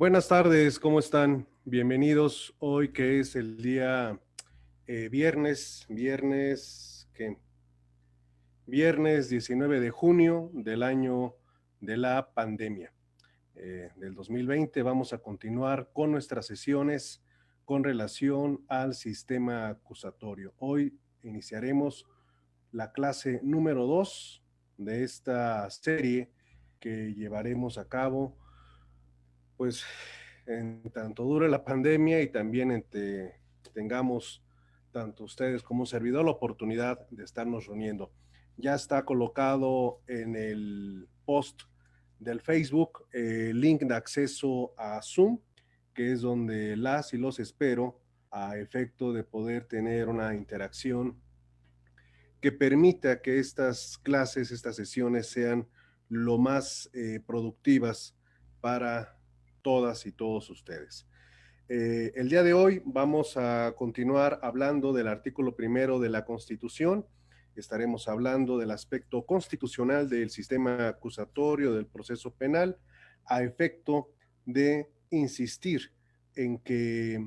Buenas tardes, ¿cómo están? Bienvenidos hoy que es el día viernes 19 de junio del año de la pandemia del 2020. Vamos a continuar con nuestras sesiones con relación al sistema acusatorio. Hoy iniciaremos la clase número 2 de esta serie que llevaremos a cabo pues en tanto dure la pandemia y también tengamos tanto ustedes como un servidor la oportunidad de estarnos reuniendo. Ya está colocado en el post del Facebook el link de acceso a Zoom, que es donde las y los espero a efecto de poder tener una interacción que permita que estas clases, estas sesiones sean lo más productivas para todas y todos ustedes. El día de hoy vamos a continuar hablando del artículo primero de la Constitución. Estaremos hablando del aspecto constitucional del sistema acusatorio del proceso penal a efecto de insistir en que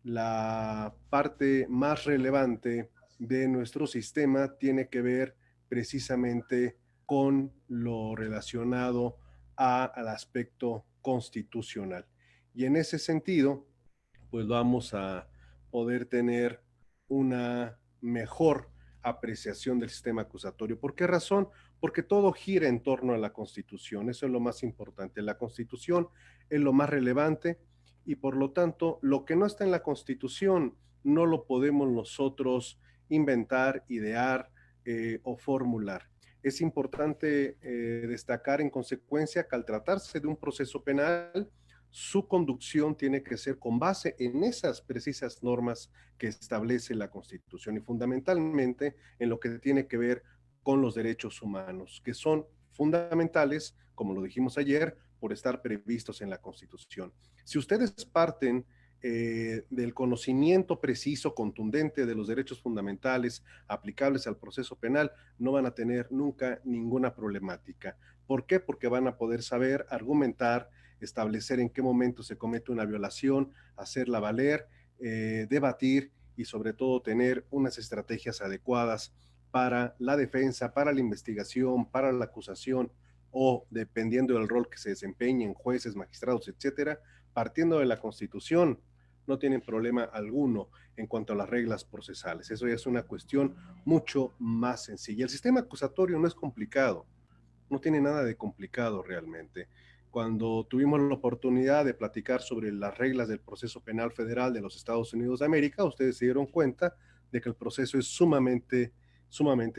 la parte más relevante de nuestro sistema tiene que ver precisamente con lo relacionado al aspecto constitucional. Y en ese sentido, pues vamos a poder tener una mejor apreciación del sistema acusatorio. ¿Por qué razón? Porque todo gira en torno a la Constitución, eso es lo más importante. La Constitución es lo más relevante y por lo tanto lo que no está en la Constitución no lo podemos nosotros inventar, idear o formular. Es importante destacar en consecuencia que al tratarse de un proceso penal, su conducción tiene que ser con base en esas precisas normas que establece la Constitución y fundamentalmente en lo que tiene que ver con los derechos humanos, que son fundamentales, como lo dijimos ayer, por estar previstos en la Constitución. Si ustedes parten del conocimiento preciso, contundente de los derechos fundamentales aplicables al proceso penal, no van a tener nunca ninguna problemática. ¿Por qué? Porque van a poder saber argumentar, establecer en qué momento se comete una violación, hacerla valer, debatir y sobre todo tener unas estrategias adecuadas para la defensa, para la investigación, para la acusación o dependiendo del rol que se desempeñen jueces, magistrados, etcétera, partiendo de la Constitución, no tienen problema alguno en cuanto a las reglas procesales. Eso ya es una cuestión mucho más sencilla. El sistema acusatorio no es complicado, no tiene nada de complicado realmente. Cuando tuvimos la oportunidad de platicar sobre las reglas del proceso penal federal de los Estados Unidos de América, ustedes se dieron cuenta de que el proceso es sumamente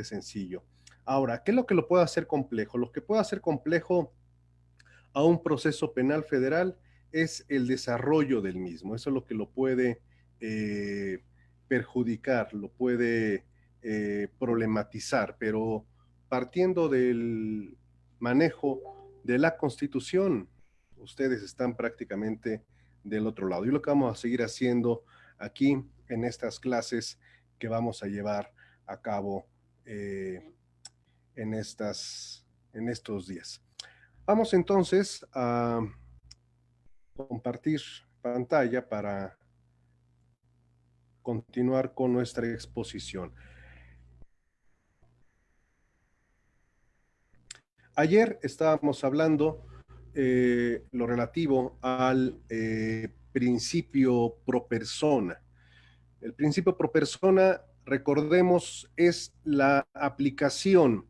sencillo. Ahora, ¿qué es lo que lo puede hacer complejo? Lo que puede hacer complejo a un proceso penal federal es el desarrollo del mismo. Eso es lo que lo puede perjudicar, lo puede problematizar, pero partiendo del manejo de la Constitución, ustedes están prácticamente del otro lado. Y lo que vamos a seguir haciendo aquí en estas clases que vamos a llevar a cabo en, en estos días. Vamos entonces a compartir pantalla para continuar con nuestra exposición. Ayer estábamos hablando lo relativo al principio pro persona. El principio pro persona, recordemos, es la aplicación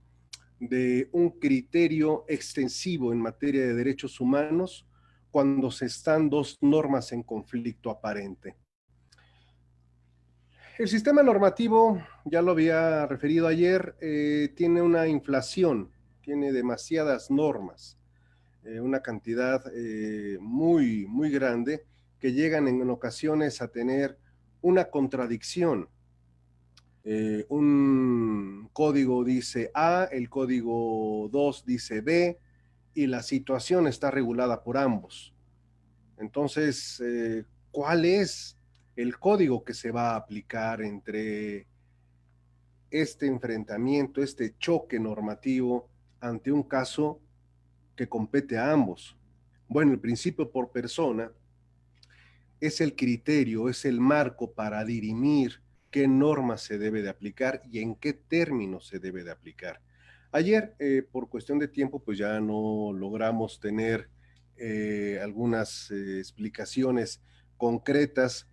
de un criterio extensivo en materia de derechos humanos cuando se están dos normas en conflicto aparente. El sistema normativo, ya lo había referido ayer, tiene una inflación, tiene demasiadas normas, una cantidad muy grande que llegan en ocasiones a tener una contradicción. Un código dice A, el código 2 dice B y la situación está regulada por ambos. Entonces, ¿cuál es el código que se va a aplicar entre este enfrentamiento, este choque normativo ante un caso que compete a ambos? Bueno, el principio por persona es el criterio, es el marco para dirimir qué norma se debe de aplicar y en qué términos se debe de aplicar. Ayer, por cuestión de tiempo, pues ya no logramos tener algunas explicaciones concretas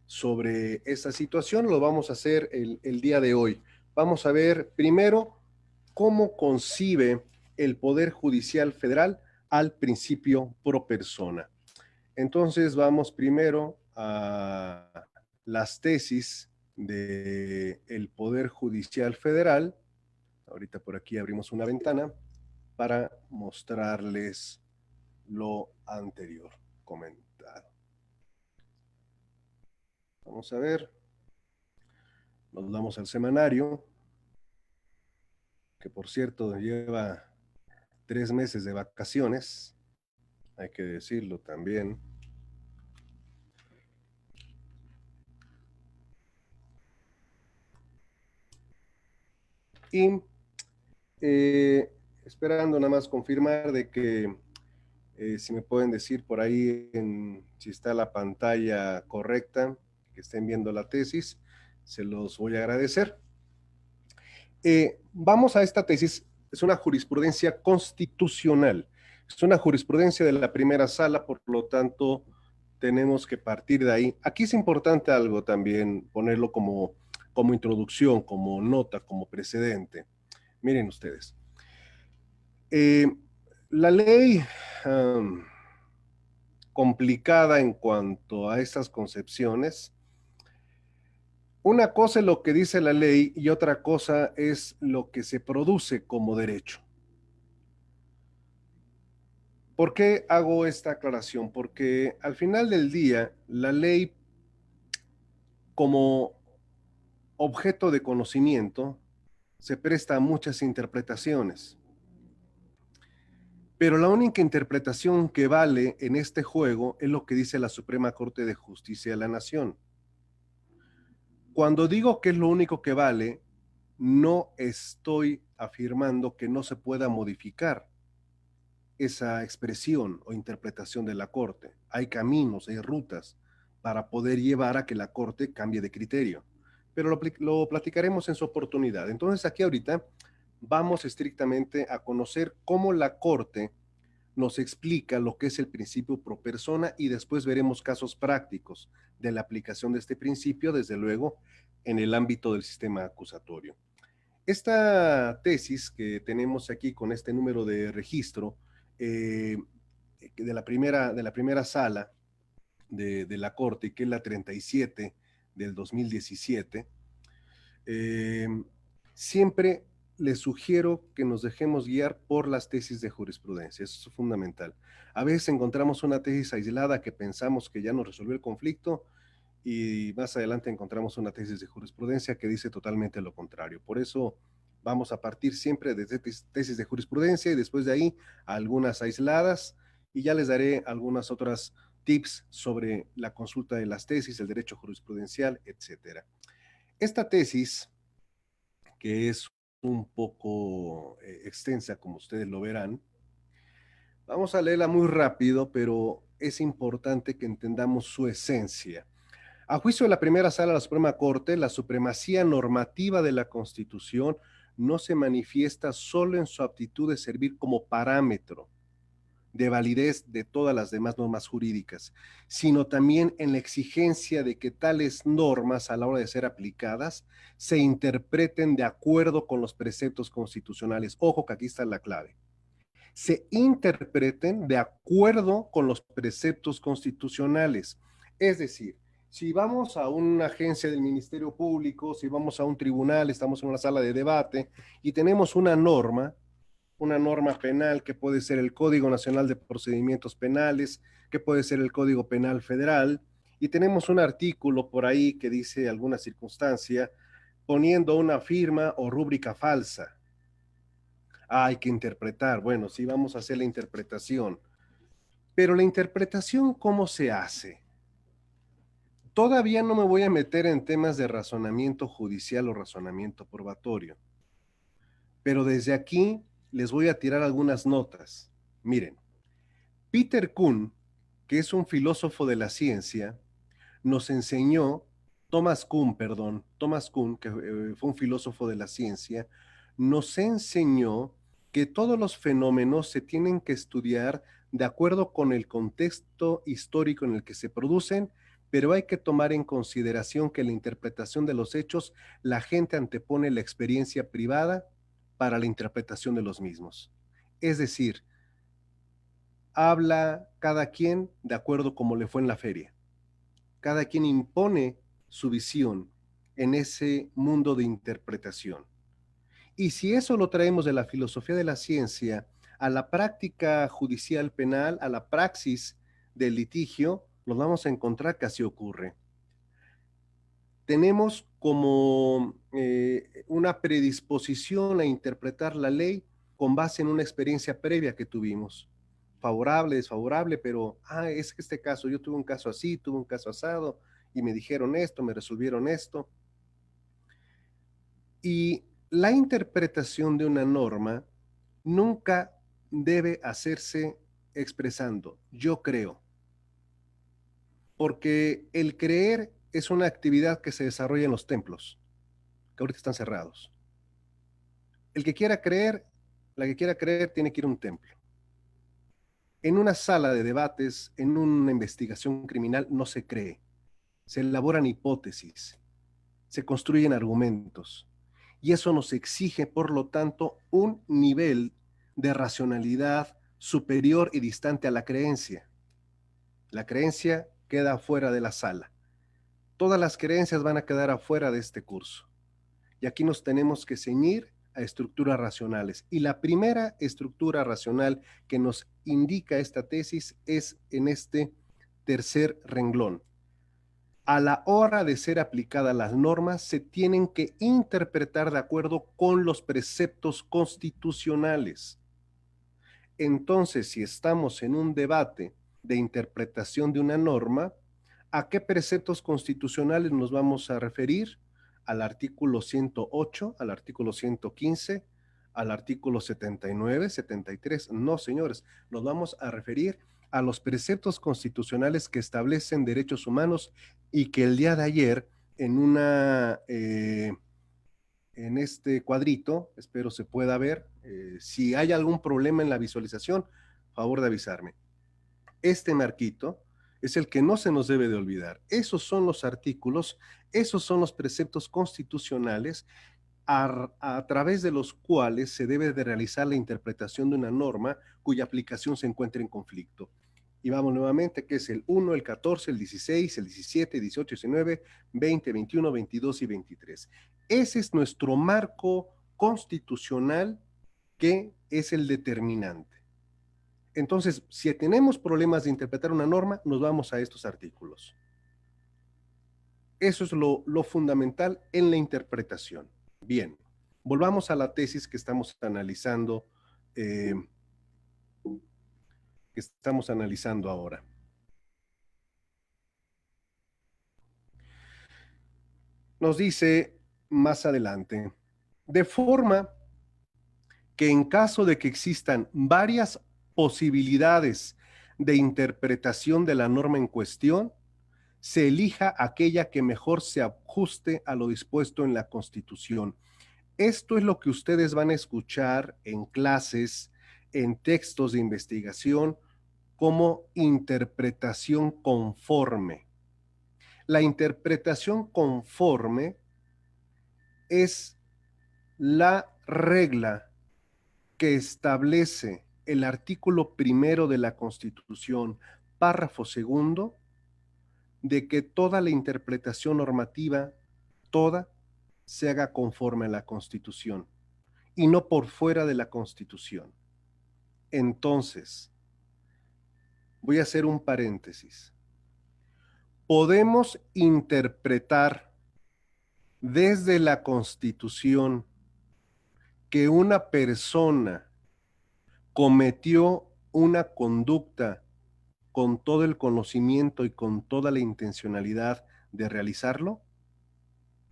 sobre esta situación. Lo vamos a hacer el día de hoy. Vamos a ver primero cómo concibe el Poder Judicial Federal al principio pro persona. Entonces vamos primero a las tesis del Poder Judicial Federal. Ahorita por aquí abrimos una ventana para mostrarles lo anterior comentado. Vamos a ver, nos vamos al semanario, que por cierto lleva 3 meses de vacaciones, hay que decirlo también. Y esperando nada más confirmar de que si me pueden decir por ahí si está la pantalla correcta, que estén viendo la tesis, se los voy a agradecer. Vamos a esta tesis, es una jurisprudencia constitucional, es una jurisprudencia de la primera sala, por lo tanto tenemos que partir de ahí. Aquí es importante algo también, ponerlo como introducción, como nota, como precedente. Miren ustedes. La ley complicada en cuanto a estas concepciones. Una cosa es lo que dice la ley y otra cosa es lo que se produce como derecho. ¿Por qué hago esta aclaración? Porque al final del día, la ley como objeto de conocimiento se presta a muchas interpretaciones. Pero la única interpretación que vale en este juego es lo que dice la Suprema Corte de Justicia de la Nación. Cuando digo que es lo único que vale, no estoy afirmando que no se pueda modificar esa expresión o interpretación de la Corte. Hay caminos, hay rutas para poder llevar a que la Corte cambie de criterio, pero lo platicaremos en su oportunidad. Entonces aquí ahorita vamos estrictamente a conocer cómo la Corte nos explica lo que es el principio pro persona y después veremos casos prácticos de la aplicación de este principio, desde luego, en el ámbito del sistema acusatorio. Esta tesis que tenemos aquí con este número de registro de la primera sala de la Corte, que es la 37 del 2017, eh, siempre les sugiero que nos dejemos guiar por las tesis de jurisprudencia, eso es fundamental. A veces encontramos una tesis aislada que pensamos que ya nos resolvió el conflicto y más adelante encontramos una tesis de jurisprudencia que dice totalmente lo contrario. Por eso vamos a partir siempre de tesis de jurisprudencia y después de ahí algunas aisladas y ya les daré algunas otras tips sobre la consulta de las tesis, el derecho jurisprudencial, etcétera. Esta tesis, que es un poco extensa, como ustedes lo verán, vamos a leerla muy rápido, pero es importante que entendamos su esencia. A juicio de la primera sala de la Suprema Corte, la supremacía normativa de la Constitución no se manifiesta solo en su aptitud de servir como parámetro de validez de todas las demás normas jurídicas, sino también en la exigencia de que tales normas a la hora de ser aplicadas se interpreten de acuerdo con los preceptos constitucionales. Ojo que aquí está la clave. Se interpreten de acuerdo con los preceptos constitucionales. Es decir, si vamos a una agencia del Ministerio Público, si vamos a un tribunal, estamos en una sala de debate y tenemos una norma penal que puede ser el Código Nacional de Procedimientos Penales, que puede ser el Código Penal Federal, y tenemos un artículo por ahí que dice alguna circunstancia poniendo una firma o rúbrica falsa. Hay que interpretar. Bueno, sí, vamos a hacer la interpretación. Pero la interpretación, ¿cómo se hace? Todavía no me voy a meter en temas de razonamiento judicial o razonamiento probatorio. Pero desde aquí les voy a tirar algunas notas. Miren, Peter Kuhn, que es un filósofo de la ciencia, nos enseñó, Thomas Kuhn, que fue un filósofo de la ciencia, nos enseñó que todos los fenómenos se tienen que estudiar de acuerdo con el contexto histórico en el que se producen, pero hay que tomar en consideración que la interpretación de los hechos, la gente antepone la experiencia privada para la interpretación de los mismos. Es decir, habla cada quien de acuerdo como le fue en la feria. Cada quien impone su visión en ese mundo de interpretación. Y si eso lo traemos de la filosofía de la ciencia a la práctica judicial penal, a la praxis del litigio, nos vamos a encontrar que así ocurre. Tenemos como una predisposición a interpretar la ley con base en una experiencia previa que tuvimos. Favorable, desfavorable, pero, es que este caso, yo tuve un caso así, tuve un caso asado, y me dijeron esto, me resolvieron esto. Y la interpretación de una norma nunca debe hacerse expresando, yo creo, porque el creer es una actividad que se desarrolla en los templos, que ahorita están cerrados. El que quiera creer, la que quiera creer, tiene que ir a un templo. En una sala de debates, en una investigación criminal, no se cree. Se elaboran hipótesis, se construyen argumentos. Y eso nos exige, por lo tanto, un nivel de racionalidad superior y distante a la creencia. La creencia queda fuera de la sala. Todas las creencias van a quedar afuera de este curso. Y aquí nos tenemos que ceñir a estructuras racionales. Y la primera estructura racional que nos indica esta tesis es en este tercer renglón. A la hora de ser aplicadas las normas, se tienen que interpretar de acuerdo con los preceptos constitucionales. Entonces, si estamos en un debate de interpretación de una norma, ¿a qué preceptos constitucionales nos vamos a referir? Al artículo 108, al artículo 115, al artículo 79, 73. No, señores, nos vamos a referir a los preceptos constitucionales que establecen derechos humanos y que el día de ayer en este cuadrito, espero se pueda ver, si hay algún problema en la visualización, favor de avisarme. Este marquito es el que no se nos debe de olvidar. Esos son los artículos, esos son los preceptos constitucionales a través de los cuales se debe de realizar la interpretación de una norma cuya aplicación se encuentre en conflicto. Y vamos nuevamente, que es el 1, el 14, el 16, el 17, 18, 19, 20, 21, 22 y 23. Ese es nuestro marco constitucional que es el determinante. Entonces, si tenemos problemas de interpretar una norma, nos vamos a estos artículos. Eso es lo fundamental en la interpretación. Bien, volvamos a la tesis que estamos analizando, ahora. Nos dice más adelante, de forma que en caso de que existan varias posibilidades de interpretación de la norma en cuestión, se elija aquella que mejor se ajuste a lo dispuesto en la Constitución. Esto es lo que ustedes van a escuchar en clases, en textos de investigación, como interpretación conforme. La interpretación conforme es la regla que establece el artículo primero de la Constitución, párrafo segundo, de que toda la interpretación normativa, toda, se haga conforme a la Constitución y no por fuera de la Constitución. Entonces, voy a hacer un paréntesis. Podemos interpretar desde la Constitución que una persona cometió una conducta con todo el conocimiento y con toda la intencionalidad de realizarlo?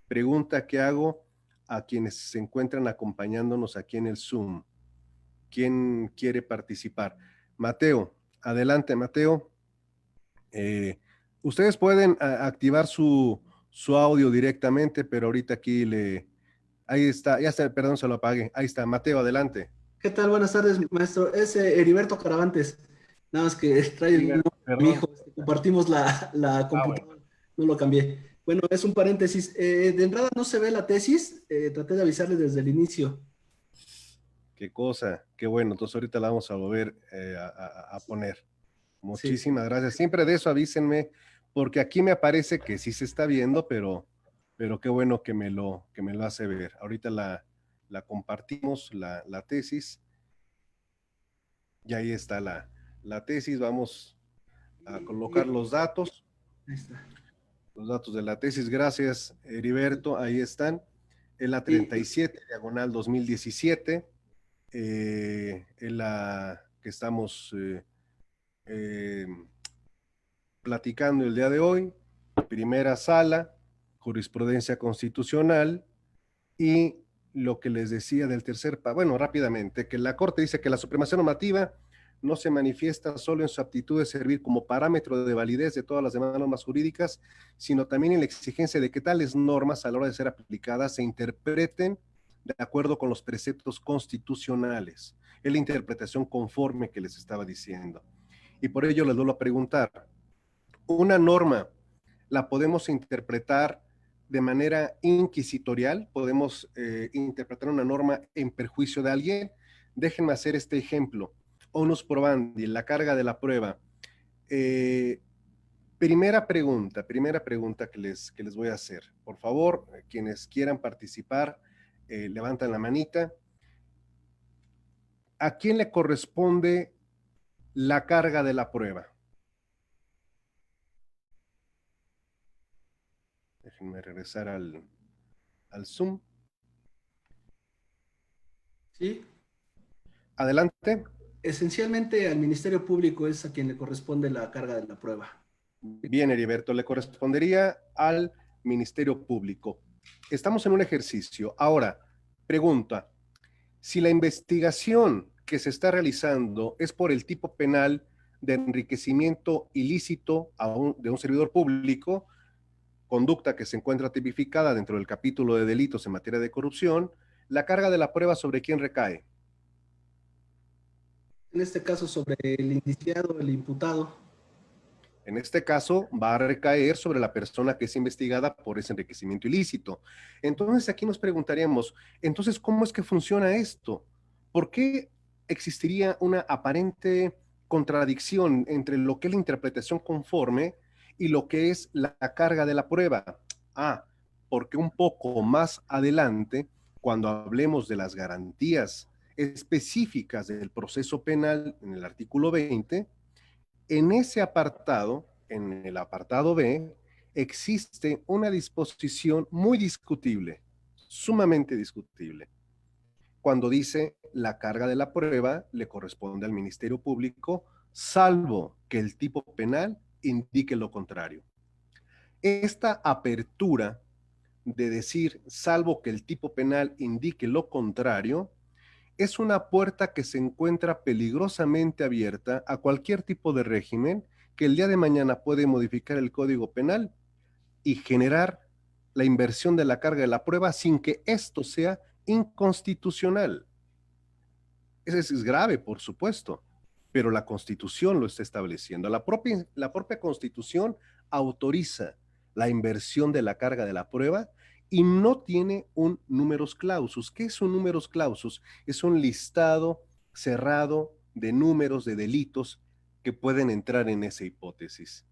Pregunta que hago a quienes se encuentran acompañándonos aquí en el Zoom. ¿Quién quiere participar? Mateo, Adelante, Mateo. Eh, Ustedes pueden activar su audio directamente, pero ahorita aquí ahí está, ya está, perdón, se lo apague. Ahí está, Mateo, adelante. ¿Qué tal? Buenas tardes, maestro. Es Heriberto Caravantes. Nada más que trae el Heriberto, nombre de mi perdón. hijo. Compartimos la Ah, bueno. computadora. No lo cambié. Bueno, es un paréntesis. De entrada no se ve la tesis. Traté de avisarle desde el inicio. Qué cosa, qué bueno. Entonces ahorita la vamos a volver a poner. Sí. Muchísimas gracias. Siempre de eso avísenme, porque aquí me aparece que sí se está viendo, pero qué bueno que me lo hace ver. Ahorita la compartimos, la tesis, y ahí está la tesis. Vamos a colocar Ahí está. los datos de la tesis. Gracias, Heriberto. Ahí están. En la Y 37, diagonal 2017, en la que estamos eh, platicando el día de hoy, primera sala, jurisprudencia constitucional y lo que les decía del bueno, rápidamente, que la Corte dice que la supremacía normativa no se manifiesta solo en su aptitud de servir como parámetro de validez de todas las demás normas jurídicas, sino también en la exigencia de que tales normas a la hora de ser aplicadas se interpreten de acuerdo con los preceptos constitucionales. Es la interpretación conforme que les estaba diciendo. Y por ello les vuelvo a preguntar, una norma la podemos interpretar de manera inquisitorial, podemos interpretar una norma en perjuicio de alguien. Déjenme hacer este ejemplo. Onus probandi, la carga de la prueba. Eh, primera pregunta que les voy a hacer. Por favor, quienes quieran participar, levantan la manita. ¿A quién le corresponde la carga de la prueba? Déjenme regresar al Zoom. sí, Adelante. esencialmente al Ministerio Público es a quien le corresponde la carga de la prueba. Bien, Heriberto, le correspondería al Ministerio Público. Estamos en un ejercicio. Ahora, pregunta, si la investigación que se está realizando es por el tipo penal de enriquecimiento ilícito de un servidor público, conducta que se encuentra tipificada dentro del capítulo de delitos en materia de corrupción, la carga de la prueba sobre quién recae. En este caso sobre el indiciado, el imputado. En este caso, va a recaer sobre la persona que es investigada por ese enriquecimiento ilícito. Entonces, aquí nos preguntaríamos, entonces, ¿cómo es que funciona esto? ¿Por qué existiría una aparente contradicción entre lo que es la interpretación conforme y lo que es la carga de la prueba? Ah, porque un poco más adelante, cuando hablemos de las garantías específicas del proceso penal en el artículo 20, en ese apartado, en el apartado B, existe una disposición muy discutible, sumamente discutible, cuando dice la carga de la prueba le corresponde al Ministerio Público, salvo que el tipo penal indique lo contrario. Esta apertura de decir, salvo que el tipo penal indique lo contrario, es una puerta que se encuentra peligrosamente abierta a cualquier tipo de régimen que el día de mañana puede modificar el Código Penal y generar la inversión de la carga de la prueba sin que esto sea inconstitucional. Eso es grave, por supuesto, pero la Constitución lo está estableciendo. La propia Constitución autoriza la inversión de la carga de la prueba y no tiene un numerus clausus. ¿Qué es un numerus clausus? Es un listado cerrado de números de delitos que pueden entrar en esa hipótesis.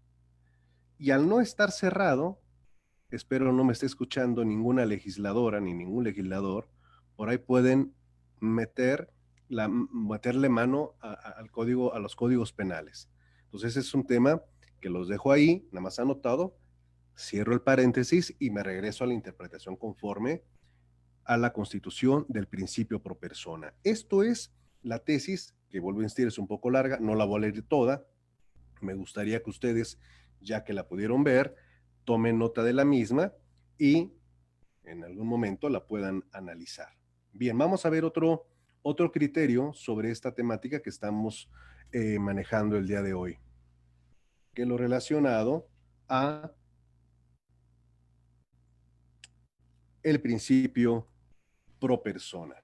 Y al no estar cerrado, espero no me esté escuchando ninguna legisladora ni ningún legislador, por ahí pueden meterle mano al código, a los códigos penales. Entonces es un tema que los dejo ahí, nada más anotado, cierro el paréntesis y me regreso a la interpretación conforme a la constitución del principio pro persona. Esto es la tesis, que vuelvo a insistir, es un poco larga, no la voy a leer toda, me gustaría que ustedes, ya que la pudieron ver, tomen nota de la misma y en algún momento la puedan analizar. Bien, vamos a ver otro criterio sobre esta temática que estamos manejando el día de hoy, que es lo relacionado a el principio pro persona.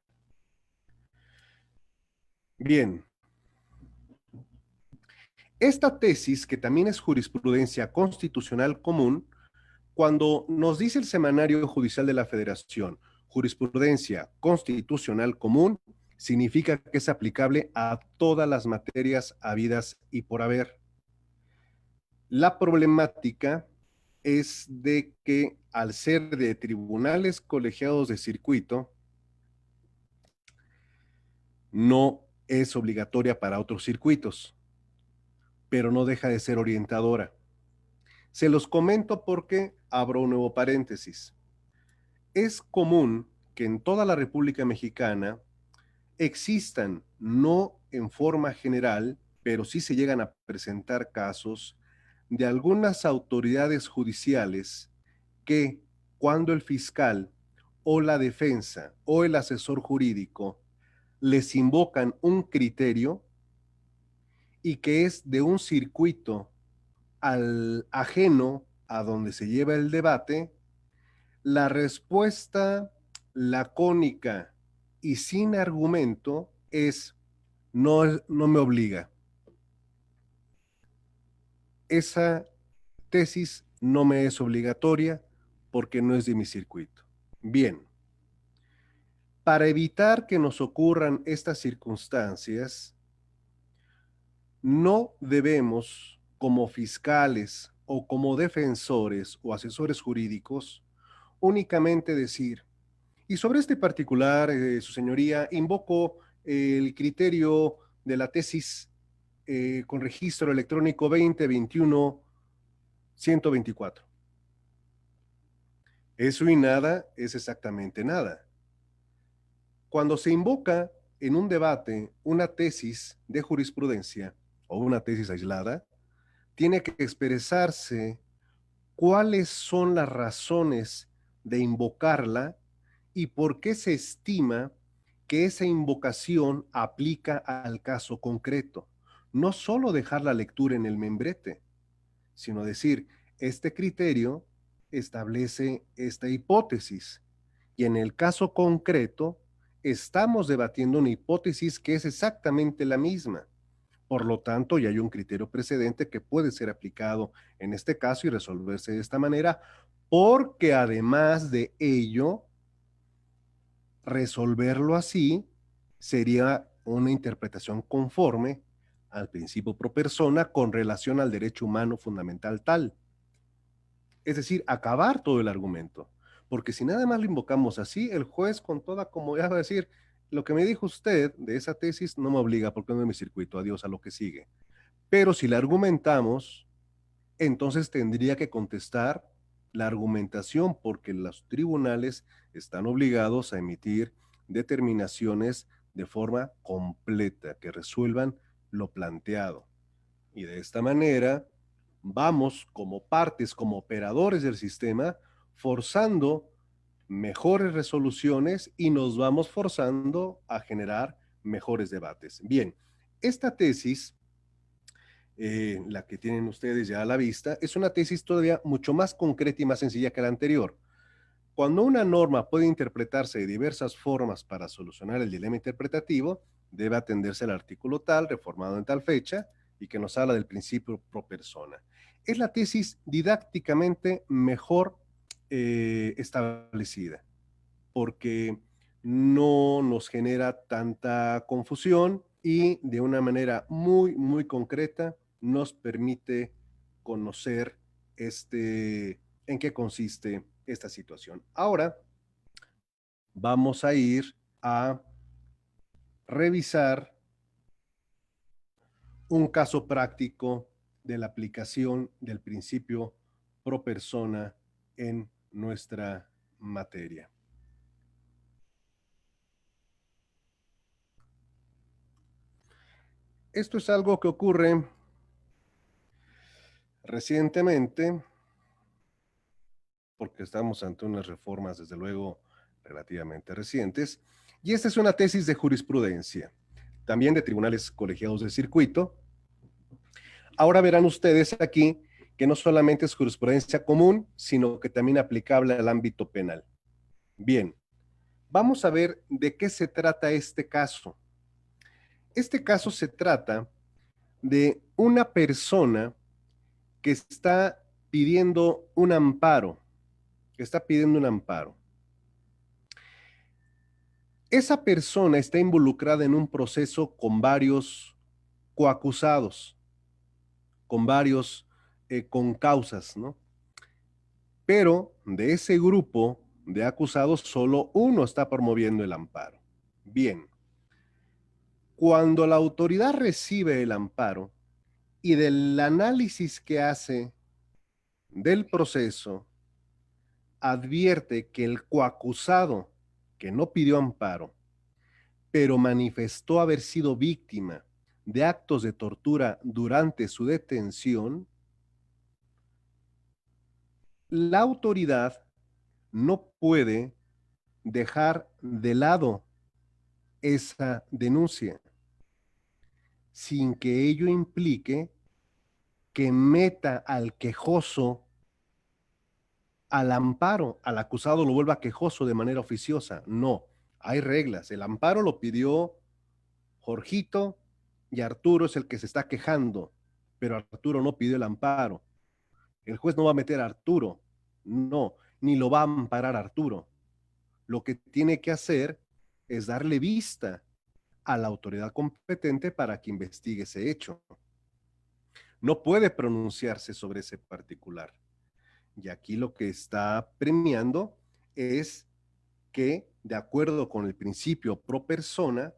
Bien, esta tesis, que también es jurisprudencia constitucional común, cuando nos dice el Semanario Judicial de la Federación, jurisprudencia constitucional común, significa que es aplicable a todas las materias habidas y por haber. La problemática es de que al ser de tribunales colegiados de circuito, no es obligatoria para otros circuitos, pero no deja de ser orientadora. Se los comento porque abro un nuevo paréntesis. Es común que en toda la República Mexicana existan, no en forma general, pero sí se llegan a presentar casos de algunas autoridades judiciales que cuando el fiscal o la defensa o el asesor jurídico les invocan un criterio y que es de un circuito al ajeno a donde se lleva el debate, la respuesta lacónica y sin argumento es no, no me obliga. Esa tesis no me es obligatoria porque no es de mi circuito. Bien, para evitar que nos ocurran estas circunstancias, no debemos, como fiscales o como defensores o asesores jurídicos, únicamente decir, y sobre este particular, su señoría, invoco el criterio de la tesis con registro electrónico 2021-124. Eso y nada es exactamente nada. Cuando se invoca en un debate una tesis de jurisprudencia o una tesis aislada, tiene que expresarse cuáles son las razones de invocarla y por qué se estima que esa invocación aplica al caso concreto. No solo dejar la lectura en el membrete, sino decir, este criterio establece esta hipótesis y en el caso concreto estamos debatiendo una hipótesis que es exactamente la misma. Por lo tanto, ya hay un criterio precedente que puede ser aplicado en este caso y resolverse de esta manera, porque además de ello, resolverlo así sería una interpretación conforme al principio pro persona con relación al derecho humano fundamental tal. Es decir, acabar todo el argumento. Porque si nada más lo invocamos así, el juez con toda comodidad va a decir, lo que me dijo usted de esa tesis no me obliga porque no es mi circuito, adiós a lo que sigue. Pero si la argumentamos, entonces tendría que contestar la argumentación porque los tribunales están obligados a emitir determinaciones de forma completa, que resuelvan lo planteado. Y de esta manera vamos como partes, como operadores del sistema, forzando mejores resoluciones y nos vamos forzando a generar mejores debates. Bien, esta tesis la que tienen ustedes ya a la vista, es una tesis todavía mucho más concreta y más sencilla que la anterior. Cuando una norma puede interpretarse de diversas formas para solucionar el dilema interpretativo, debe atenderse al artículo tal, reformado en tal fecha, y que nos habla del principio pro persona. Es la tesis didácticamente mejor establecida, porque no nos genera tanta confusión y de una manera muy, muy concreta nos permite conocer en qué consiste esta situación. Ahora vamos a ir a revisar un caso práctico de la aplicación del principio pro persona en nuestra materia. Esto es algo que ocurre recientemente, porque estamos ante unas reformas, desde luego, relativamente recientes, y esta es una tesis de jurisprudencia, también de tribunales colegiados de circuito. Ahora verán ustedes aquí que no solamente es jurisprudencia común, sino que también aplicable al ámbito penal. Bien, vamos a ver de qué se trata este caso. Este caso se trata de una persona que está pidiendo un amparo, que está pidiendo un amparo. Esa persona está involucrada en un proceso con varios coacusados, con varios concausas, ¿no? Pero de ese grupo de acusados, solo uno está promoviendo el amparo. Bien, cuando la autoridad recibe el amparo y del análisis que hace del proceso, advierte que el coacusado que no pidió amparo, pero manifestó haber sido víctima de actos de tortura durante su detención, la autoridad no puede dejar de lado esa denuncia sin que ello implique que meta al quejoso al amparo, al acusado lo vuelva quejoso de manera oficiosa. No, hay reglas. El amparo lo pidió Jorgito y Arturo es el que se está quejando, pero Arturo no pidió el amparo. El juez no va a meter a Arturo, no, ni lo va a amparar a Arturo. Lo que tiene que hacer es darle vista a la autoridad competente para que investigue ese hecho. No puede pronunciarse sobre ese particular. Y aquí lo que está premiando es que, de acuerdo con el principio pro persona,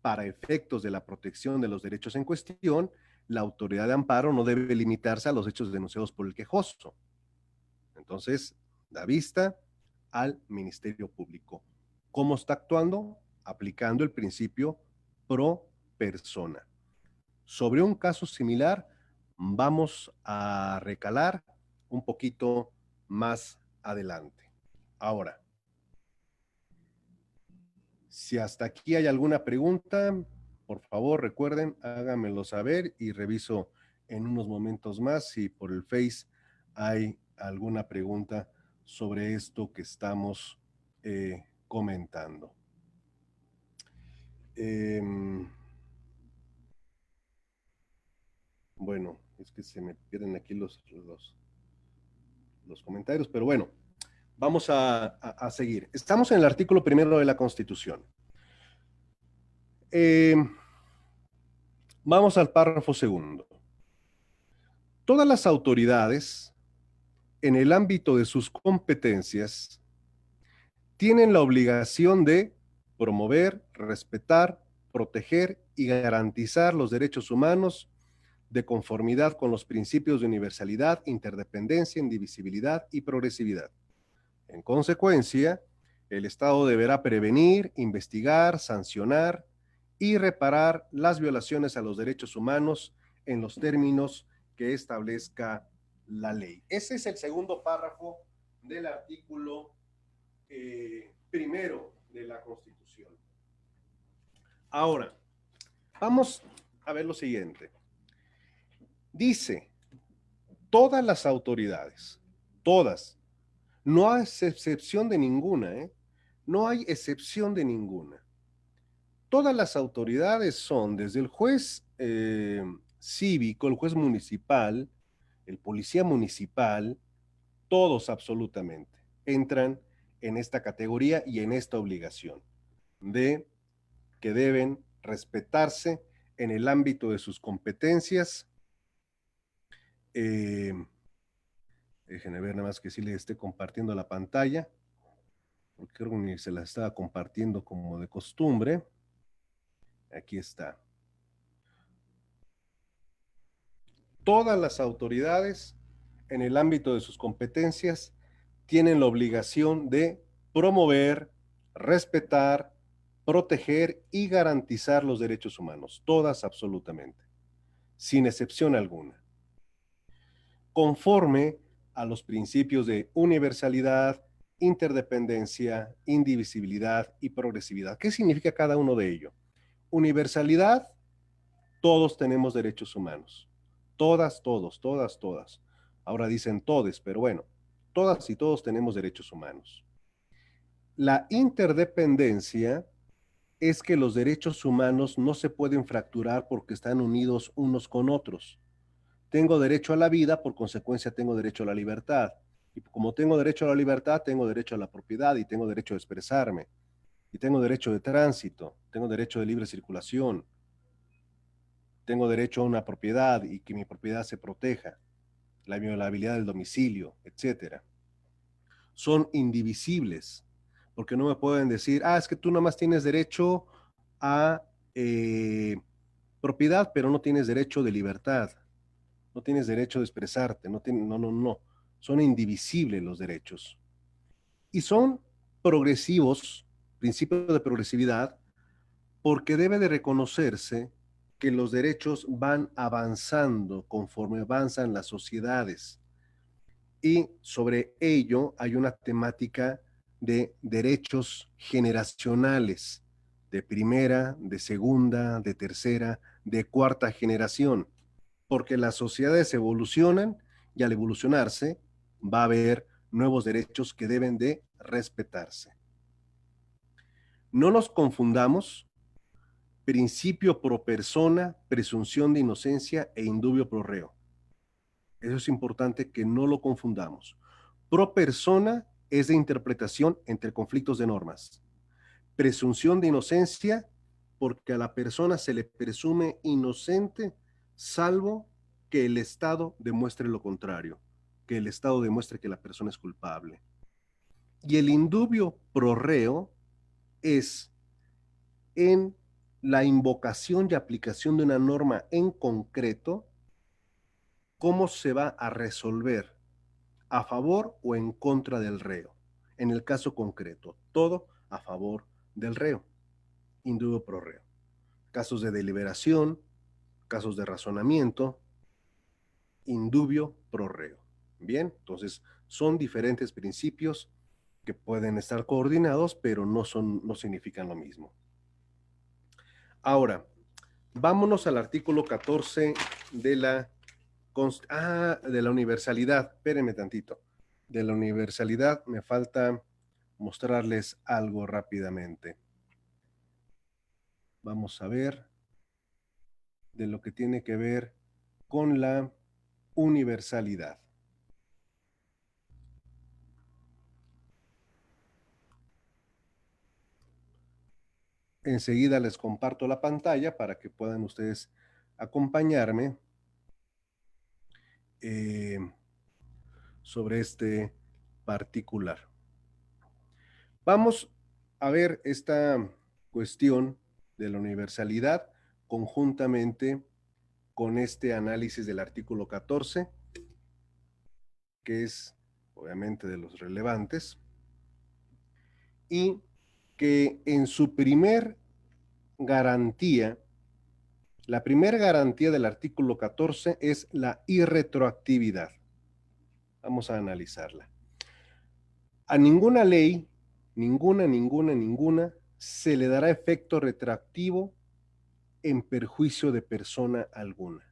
para efectos de la protección de los derechos en cuestión, la autoridad de amparo no debe limitarse a los hechos denunciados por el quejoso. Entonces, da vista al Ministerio Público. ¿Cómo está actuando? Aplicando el principio pro persona. Sobre un caso similar, vamos a recalar un poquito más adelante. Ahora, si hasta aquí hay alguna pregunta, por favor recuerden, háganmelo saber y reviso en unos momentos más si por el Face hay alguna pregunta sobre esto que estamos comentando. Bueno, es que se me pierden aquí los comentarios, pero bueno, vamos a seguir. Estamos en el artículo primero de la Constitución. Vamos al párrafo segundo. Todas las autoridades, en el ámbito de sus competencias, tienen la obligación de promover, respetar, proteger y garantizar los derechos humanos de conformidad con los principios de universalidad, interdependencia, indivisibilidad y progresividad. En consecuencia, el Estado deberá prevenir, investigar, sancionar y reparar las violaciones a los derechos humanos en los términos que establezca la ley. Ese es el segundo párrafo del artículo primero de la Constitución. Ahora, vamos a ver lo siguiente. Dice, todas las autoridades, todas, no hay excepción de ninguna, ¿eh? No hay excepción de ninguna. Todas las autoridades son, desde el juez cívico, el juez municipal, el policía municipal, todos absolutamente entran en esta categoría y en esta obligación de que deben respetarse en el ámbito de sus competencias. Déjenme ver nada más que sí le esté compartiendo la pantalla, porque creo que ni se la estaba compartiendo como de costumbre. Aquí está. Todas las autoridades en el ámbito de sus competencias tienen la obligación de promover, respetar, proteger y garantizar los derechos humanos, todas absolutamente, sin excepción alguna, conforme a los principios de universalidad, interdependencia, indivisibilidad y progresividad. ¿Qué significa cada uno de ellos? Universalidad, todos tenemos derechos humanos. Todas, todos, todas, todas. Ahora dicen todes, pero bueno, todas y todos tenemos derechos humanos. La interdependencia es que los derechos humanos no se pueden fracturar porque están unidos unos con otros. Tengo derecho a la vida, por consecuencia tengo derecho a la libertad. Y como tengo derecho a la libertad, tengo derecho a la propiedad y tengo derecho a expresarme. Y tengo derecho de tránsito, tengo derecho de libre circulación, tengo derecho a una propiedad y que mi propiedad se proteja, la inviolabilidad del domicilio, etcétera. Son indivisibles, porque no me pueden decir, es que tú nada más tienes derecho a propiedad, pero no tienes derecho de libertad, no tienes derecho de expresarte, no. Son indivisibles los derechos. Y son progresivos, principios de progresividad, porque debe de reconocerse que los derechos van avanzando conforme avanzan las sociedades. Y sobre ello hay una temática de derechos generacionales, de primera, de segunda, de tercera, de cuarta generación, porque las sociedades evolucionan y al evolucionarse va a haber nuevos derechos que deben de respetarse. No nos confundamos principio pro persona, presunción de inocencia e indubio pro reo. Eso es importante que no lo confundamos. Pro persona es de interpretación entre conflictos de normas. Presunción de inocencia porque a la persona se le presume inocente salvo que el Estado demuestre lo contrario, que el Estado demuestre que la persona es culpable. Y el indubio pro reo es en la invocación y aplicación de una norma en concreto, cómo se va a resolver a favor o en contra del reo. En el caso concreto, todo a favor del reo, indubio pro reo. Casos de deliberación, casos de razonamiento, indubio pro reo. Bien, entonces son diferentes principios que pueden estar coordinados, pero no significan lo mismo. Ahora, vámonos al artículo 14 de de la universalidad. Espérenme tantito. De la universalidad me falta mostrarles algo rápidamente. Vamos a ver de lo que tiene que ver con la universalidad. Enseguida les comparto la pantalla para que puedan ustedes acompañarme sobre este particular. Vamos a ver esta cuestión de la universalidad conjuntamente con este análisis del artículo 14, que es obviamente de los relevantes, y que en su primer garantía, la primera garantía del artículo 14 es la irretroactividad. Vamos a analizarla. A ninguna ley, ninguna, se le dará efecto retroactivo en perjuicio de persona alguna.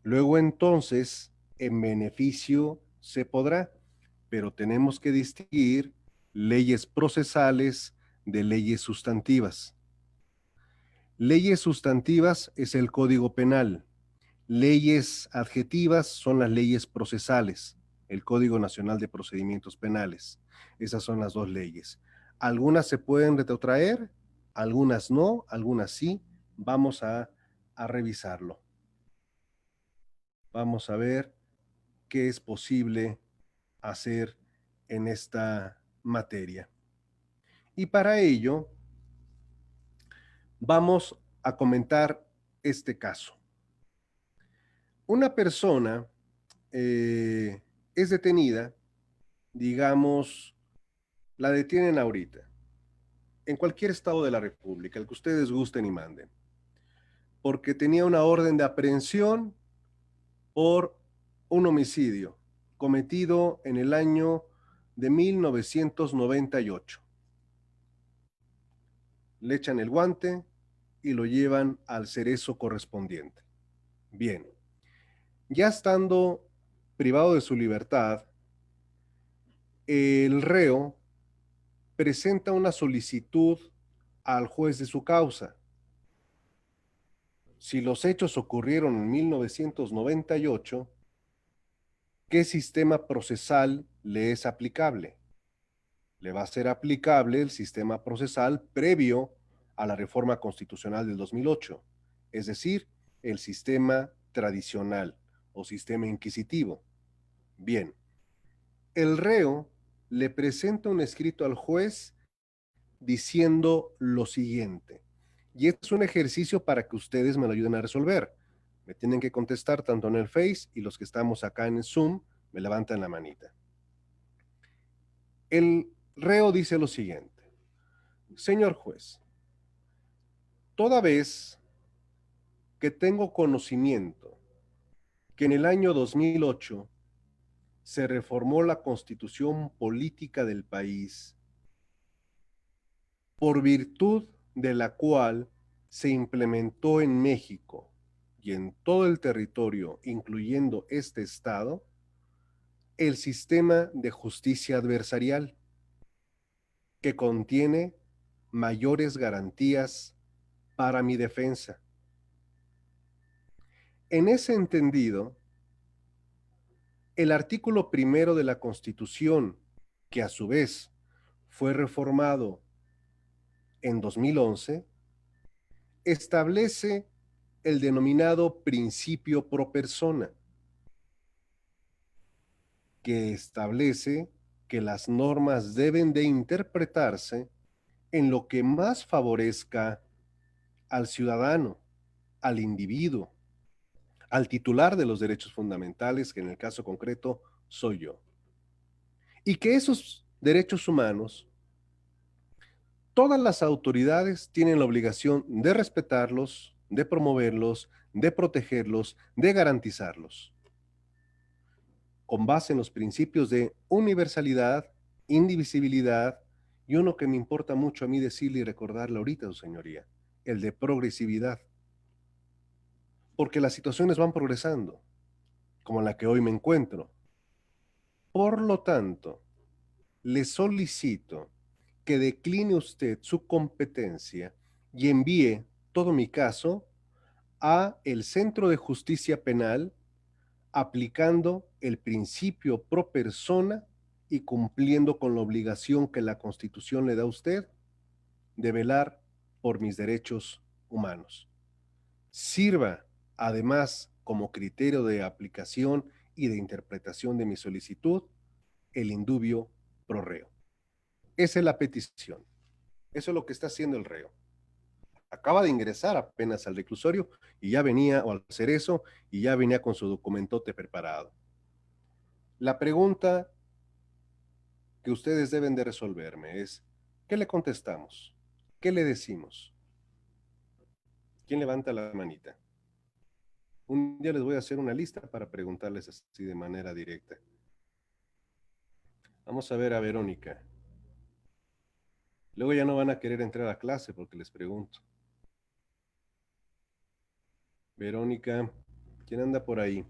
Luego entonces, en beneficio se podrá, pero tenemos que distinguir leyes procesales de leyes sustantivas. Leyes sustantivas es el Código Penal. Leyes adjetivas son las leyes procesales, el Código Nacional de Procedimientos Penales. Esas son las dos leyes. Algunas se pueden retrotraer, algunas no, algunas sí. Vamos a revisarlo. Vamos a ver qué es posible hacer en esta materia. Y para ello, vamos a comentar este caso. Una persona es detenida, digamos, la detienen ahorita, en cualquier estado de la República, el que ustedes gusten y manden, porque tenía una orden de aprehensión por un homicidio cometido en el año de 1998. Le echan el guante y lo llevan al cerezo correspondiente. Bien, ya estando privado de su libertad, el reo presenta una solicitud al juez de su causa. Si los hechos ocurrieron en 1998, ¿qué sistema procesal le es aplicable? Le va a ser aplicable el sistema procesal previo a la reforma constitucional del 2008, es decir, el sistema tradicional o sistema inquisitivo. Bien, el reo le presenta un escrito al juez diciendo lo siguiente, y es un ejercicio para que ustedes me lo ayuden a resolver. Me tienen que contestar tanto en el Face y los que estamos acá en el Zoom me levantan la manita. El reo dice lo siguiente: señor juez, toda vez que tengo conocimiento que en el año 2008 se reformó la constitución política del país, por virtud de la cual se implementó en México y en todo el territorio, incluyendo este estado, el sistema de justicia adversarial, que contiene mayores garantías para mi defensa. En ese entendido, el artículo primero de la Constitución, que a su vez fue reformado en 2011, establece el denominado principio pro persona, que establece que las normas deben de interpretarse en lo que más favorezca al ciudadano, al individuo, al titular de los derechos fundamentales, que en el caso concreto soy yo. Y que esos derechos humanos, todas las autoridades tienen la obligación de respetarlos, de promoverlos, de protegerlos, de garantizarlos, con base en los principios de universalidad, indivisibilidad y uno que me importa mucho a mí decirle y recordarle ahorita, su señoría, el de progresividad. Porque las situaciones van progresando, como la que hoy me encuentro. Por lo tanto, le solicito que decline usted su competencia y envíe todo mi caso a el Centro de Justicia Penal, aplicando el principio pro persona y cumpliendo con la obligación que la Constitución le da a usted de velar por mis derechos humanos. Sirva además como criterio de aplicación y de interpretación de mi solicitud el indubio pro reo. Esa es la petición. Eso es lo que está haciendo el reo. Acaba de ingresar apenas al reclusorio y ya venía, o al cerezo, y ya venía con su documentote preparado. La pregunta que ustedes deben de resolverme es, ¿qué le contestamos? ¿Qué le decimos? ¿Quién levanta la manita? Un día les voy a hacer una lista para preguntarles así de manera directa. Vamos a ver a Verónica. Luego ya no van a querer entrar a clase porque les pregunto. Verónica, ¿quién anda por ahí?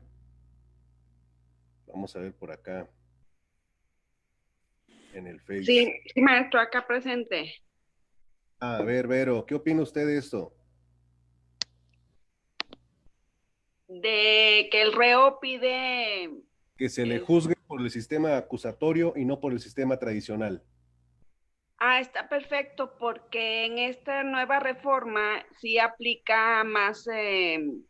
Vamos a ver por acá, en el Face. Sí, sí, maestro, acá presente. A ver, Vero, ¿qué opina usted de esto? De que el reo pide, Que se le es- juzgue por el sistema acusatorio y no por el sistema tradicional. está perfecto, porque en esta nueva reforma sí aplica más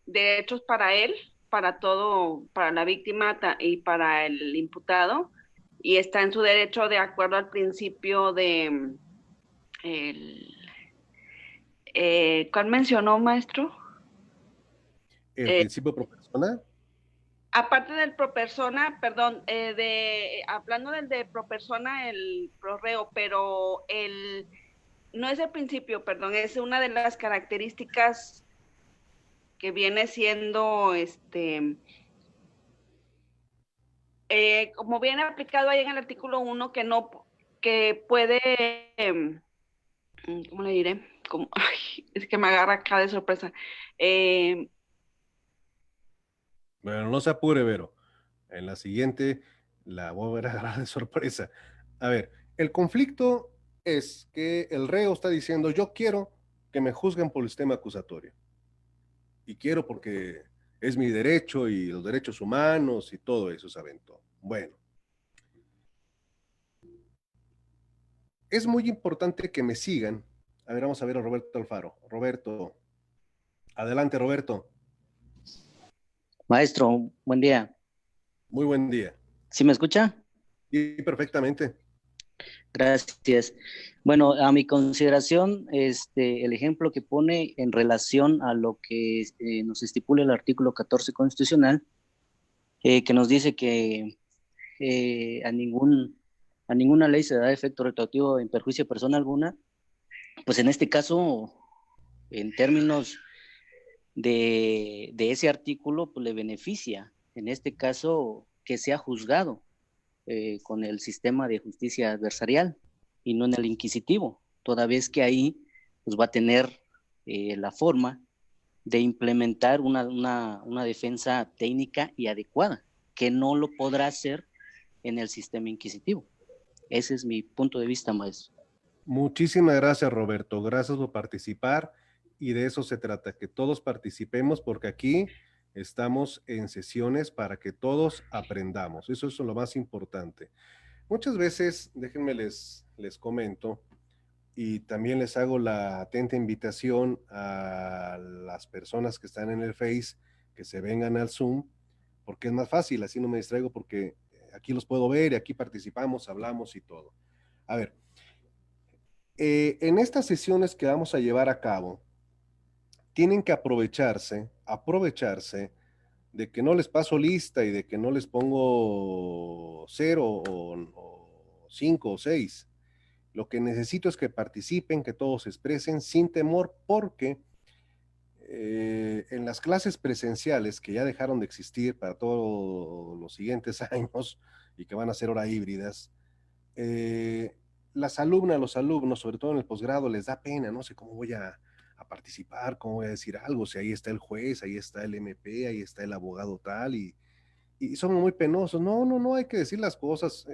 derechos para él, para todo, para la víctima y para el imputado, y está en su derecho de acuerdo al principio de el, ¿cuál mencionó, maestro? El Eh, principio pro persona, Aparte del pro persona, perdón, hablando del de pro persona, el pro reo, pero no es el principio, perdón, es una de las características que viene siendo como viene aplicado ahí en el artículo 1, que puede, ¿cómo le diré? Como, ay, es que me agarra acá de sorpresa. Bueno, no se apure, Vero. En la siguiente la voy a ver a agarrar de sorpresa. A ver, el conflicto es que el reo está diciendo, yo quiero que me juzguen por el sistema acusatorio. Y quiero porque es mi derecho y los derechos humanos y todo eso, ¿saben? Todo. Bueno, es muy importante que me sigan. A ver, vamos a ver a Roberto Alfaro. Roberto, adelante, Roberto. Maestro, buen día. Muy buen día. ¿Sí me escucha? Y perfectamente. Gracias. Bueno, a mi consideración, el ejemplo que pone en relación a lo que nos estipula el artículo 14 constitucional, que nos dice que a ninguna ley se da efecto retroactivo en perjuicio de persona alguna, pues en este caso, en términos de ese artículo, pues le beneficia, en este caso, que sea juzgado con el sistema de justicia adversarial y no en el inquisitivo, toda vez que ahí pues, va a tener la forma de implementar una defensa técnica y adecuada, que no lo podrá hacer en el sistema inquisitivo. Ese es mi punto de vista, maestro. Muchísimas gracias, Roberto. Gracias por participar y de eso se trata, que todos participemos porque aquí estamos en sesiones para que todos aprendamos. Eso es lo más importante. Muchas veces, déjenme les comento y también les hago la atenta invitación a las personas que están en el Face que se vengan al Zoom porque es más fácil, así no me distraigo porque aquí los puedo ver y aquí participamos, hablamos y todo. A ver, en estas sesiones que vamos a llevar a cabo, tienen que aprovecharse de que no les paso lista y de que no les pongo 0 o 5 o 6. Lo que necesito es que participen, que todos se expresen sin temor, porque en las clases presenciales que ya dejaron de existir para todos los siguientes años y que van a ser ahora híbridas, las alumnas, los alumnos, sobre todo en el posgrado, les da pena, no sé cómo voy a participar, cómo voy a decir algo, si ahí está el juez, ahí está el MP, ahí está el abogado tal, y son muy penosos. No, no, no, hay que decir las cosas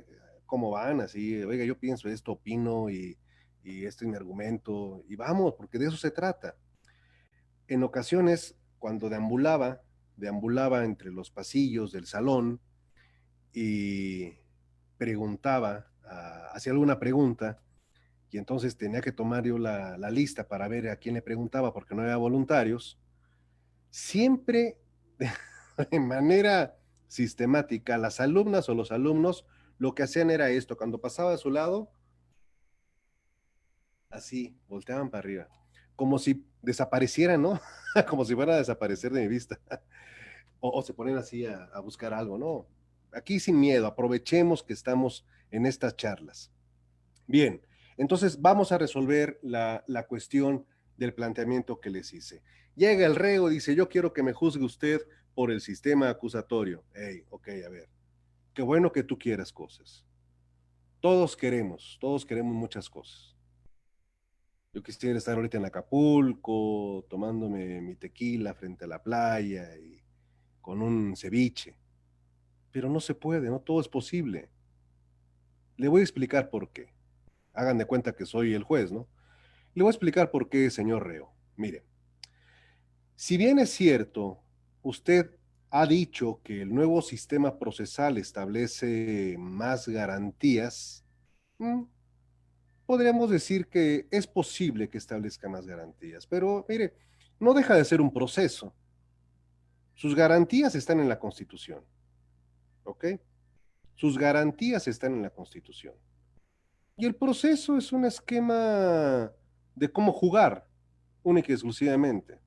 como van, así, oiga, yo pienso esto, opino, y este es mi argumento, y vamos, porque de eso se trata. En ocasiones, cuando deambulaba entre los pasillos del salón y preguntaba, hacía alguna pregunta, y entonces tenía que tomar yo la lista para ver a quién le preguntaba porque no había voluntarios, siempre de manera sistemática, las alumnas o los alumnos lo que hacían era esto, cuando pasaba a su lado, así, volteaban para arriba, como si desaparecieran, ¿no? Como si fuera a desaparecer de mi vista, o se ponen así a buscar algo, ¿no? Aquí sin miedo, aprovechemos que estamos en estas charlas. Bien, entonces vamos a resolver la cuestión del planteamiento que les hice. Llega el reo y dice, yo quiero que me juzgue usted por el sistema acusatorio. Hey, ok, a ver, qué bueno que tú quieras cosas. Todos queremos muchas cosas. Yo quisiera estar ahorita en Acapulco, tomándome mi tequila frente a la playa y con un ceviche. Pero no se puede, no todo es posible. Le voy a explicar por qué. Hagan de cuenta que soy el juez, ¿no? Le voy a explicar por qué, señor reo. Mire, si bien es cierto, usted ha dicho que el nuevo sistema procesal establece más garantías, podríamos decir que es posible que establezca más garantías, pero mire, no deja de ser un proceso. Sus garantías están en la Constitución, ¿ok? Sus garantías están en la Constitución. Y el proceso es un esquema de cómo jugar, única y exclusivamente.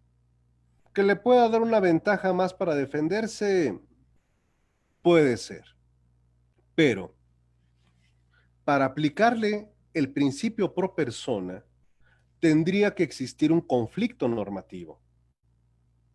Que le pueda dar una ventaja más para defenderse, puede ser. Pero para aplicarle el principio pro persona, tendría que existir un conflicto normativo.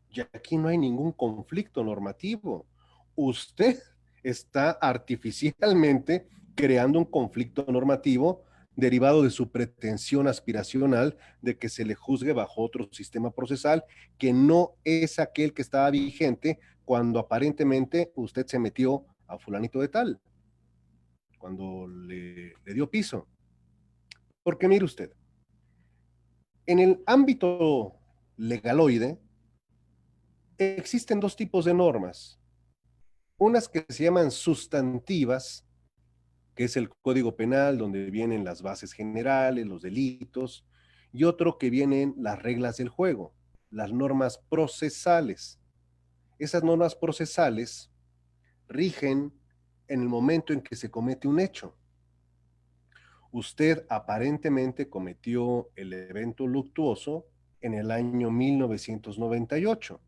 Y aquí no hay ningún conflicto normativo. Usted está artificialmente creando un conflicto normativo derivado de su pretensión aspiracional de que se le juzgue bajo otro sistema procesal que no es aquel que estaba vigente cuando aparentemente usted se metió a fulanito de tal, cuando le dio piso. Porque mire usted, en el ámbito legaloide existen dos tipos de normas. Unas que se llaman sustantivas, que es el Código Penal, donde vienen las bases generales, los delitos, y otro que vienen las reglas del juego, las normas procesales. Esas normas procesales rigen en el momento en que se comete un hecho. Usted aparentemente cometió el evento luctuoso en el año 1998.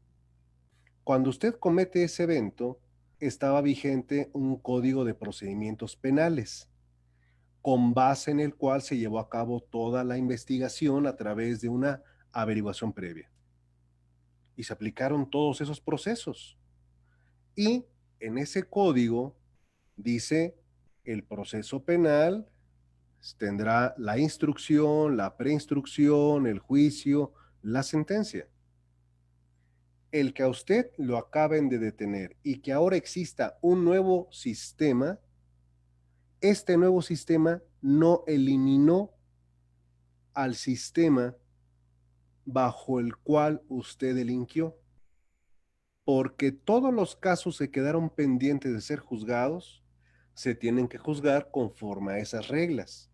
Cuando usted comete ese evento, estaba vigente un código de procedimientos penales, con base en el cual se llevó a cabo toda la investigación a través de una averiguación previa. Y se aplicaron todos esos procesos. Y en ese código dice el proceso penal tendrá la instrucción, la preinstrucción, el juicio, la sentencia. El que a usted lo acaben de detener y que ahora exista un nuevo sistema, este nuevo sistema no eliminó al sistema bajo el cual usted delinquió, porque todos los casos que quedaron pendientes de ser juzgados se tienen que juzgar conforme a esas reglas.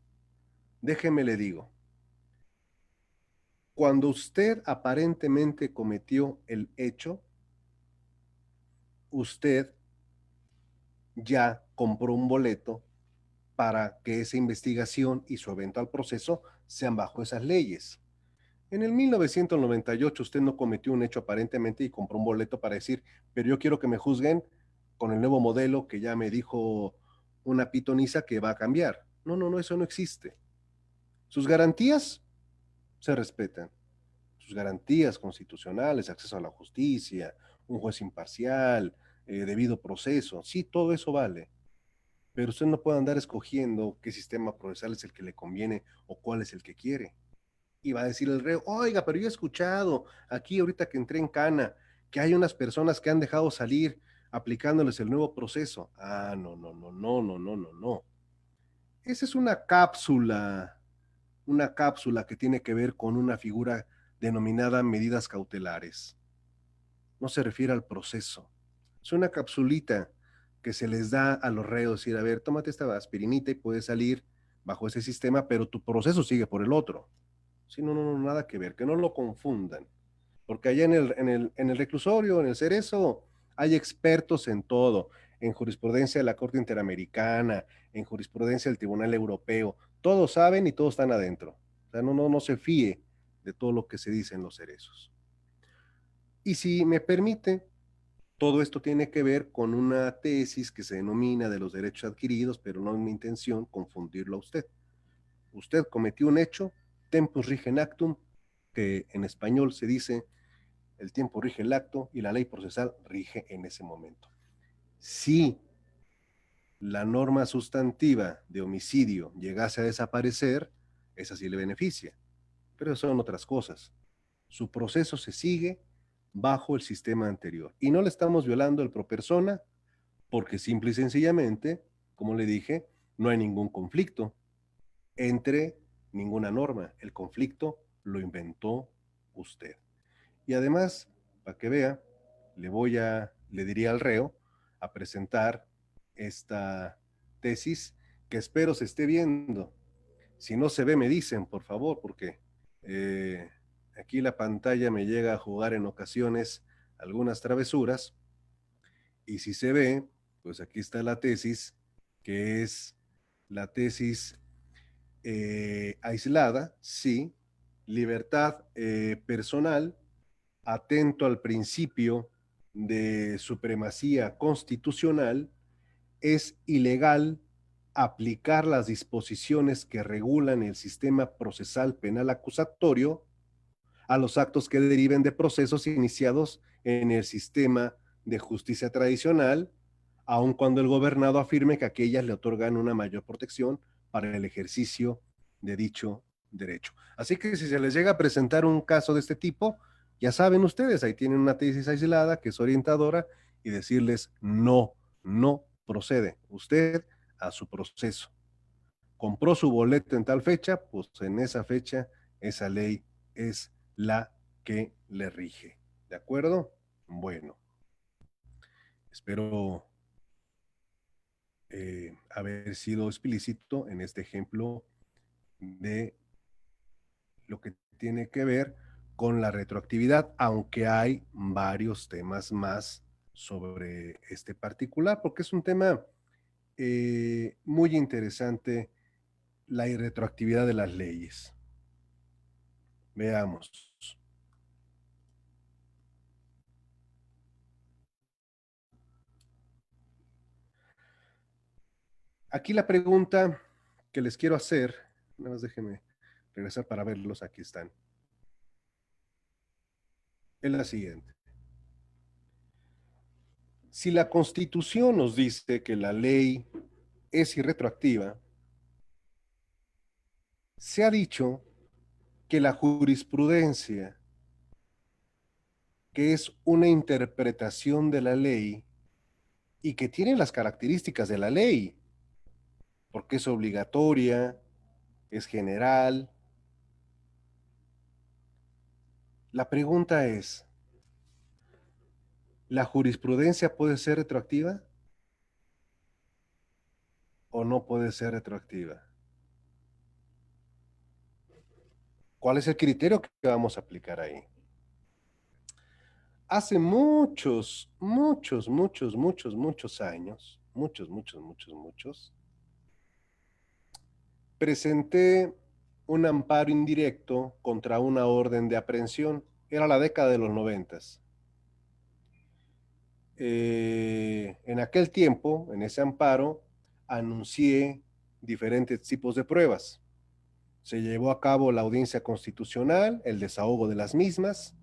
Déjeme le digo, cuando usted aparentemente cometió el hecho, usted ya compró un boleto para que esa investigación y su eventual proceso sean bajo esas leyes. En el 1998 usted no cometió un hecho aparentemente y compró un boleto para decir, pero yo quiero que me juzguen con el nuevo modelo que ya me dijo una pitoniza que va a cambiar. No, no, no, eso no existe. Sus garantías se respetan. Sus garantías constitucionales, acceso a la justicia, un juez imparcial, debido proceso, sí, todo eso vale. Pero usted no puede andar escogiendo qué sistema procesal es el que le conviene o cuál es el que quiere. Y va a decir el reo, oiga, pero yo he escuchado aquí ahorita que entré en Cana, que hay unas personas que han dejado salir aplicándoles el nuevo proceso. Ah, no, no, no, no, no, no, no, no. Esa es una cápsula que tiene que ver con una figura denominada medidas cautelares. No se refiere al proceso. Es una capsulita que se les da a los reos, decir, a ver, tómate esta aspirinita y puedes salir bajo ese sistema, pero tu proceso sigue por el otro. Sí, no, no, no, nada que ver, que no lo confundan. Porque allá en el reclusorio, en el Cerezo, hay expertos en todo, en jurisprudencia de la Corte Interamericana, en jurisprudencia del Tribunal Europeo. Todos saben y todos están adentro. O sea, no se fíe de todo lo que se dice en los cerezos. Y si me permite, todo esto tiene que ver con una tesis que se denomina de los derechos adquiridos, pero no es mi intención confundirlo a usted. Usted cometió un hecho, tempus rigem actum, que en español se dice el tiempo rige el acto y la ley procesal rige en ese momento. Si la norma sustantiva de homicidio llegase a desaparecer, esa sí le beneficia, pero son otras cosas. Su proceso se sigue bajo el sistema anterior y no le estamos violando el pro persona porque simple y sencillamente, como le dije, no hay ningún conflicto entre ninguna norma. El conflicto lo inventó usted. Y además, para que vea, le diría al reo a presentar esta tesis que espero se esté viendo. Si no se ve, me dicen, por favor, porque aquí la pantalla me llega a jugar en ocasiones algunas travesuras. Y si se ve, pues aquí está la tesis, que es la tesis aislada, sí, libertad personal, atento al principio de supremacía constitucional, es ilegal aplicar las disposiciones que regulan el sistema procesal penal acusatorio a los actos que deriven de procesos iniciados en el sistema de justicia tradicional, aun cuando el gobernado afirme que aquellas le otorgan una mayor protección para el ejercicio de dicho derecho. Así que si se les llega a presentar un caso de este tipo, ya saben ustedes, ahí tienen una tesis aislada que es orientadora y decirles no, no procede. Usted a su proceso. Compró su boleto en tal fecha, pues en esa fecha esa ley es la que le rige. ¿De acuerdo? Bueno, espero haber sido explícito en este ejemplo de lo que tiene que ver con la retroactividad, aunque hay varios temas más sobre este particular, porque es un tema muy interesante, la irretroactividad de las leyes. Veamos. Aquí la pregunta que les quiero hacer, nada más déjenme regresar para verlos, aquí están, es la siguiente. Si la Constitución nos dice que la ley es irretroactiva, se ha dicho que la jurisprudencia, que es una interpretación de la ley y que tiene las características de la ley, porque es obligatoria, es general. La pregunta es, ¿la jurisprudencia puede ser retroactiva o no puede ser retroactiva? ¿Cuál es el criterio que vamos a aplicar ahí? Hace muchos años, muchos, presenté un amparo indirecto contra una orden de aprehensión. Era la década de los 90. En aquel tiempo, en ese amparo, anuncié diferentes tipos de pruebas. Se llevó a cabo la audiencia constitucional, el desahogo de las mismas,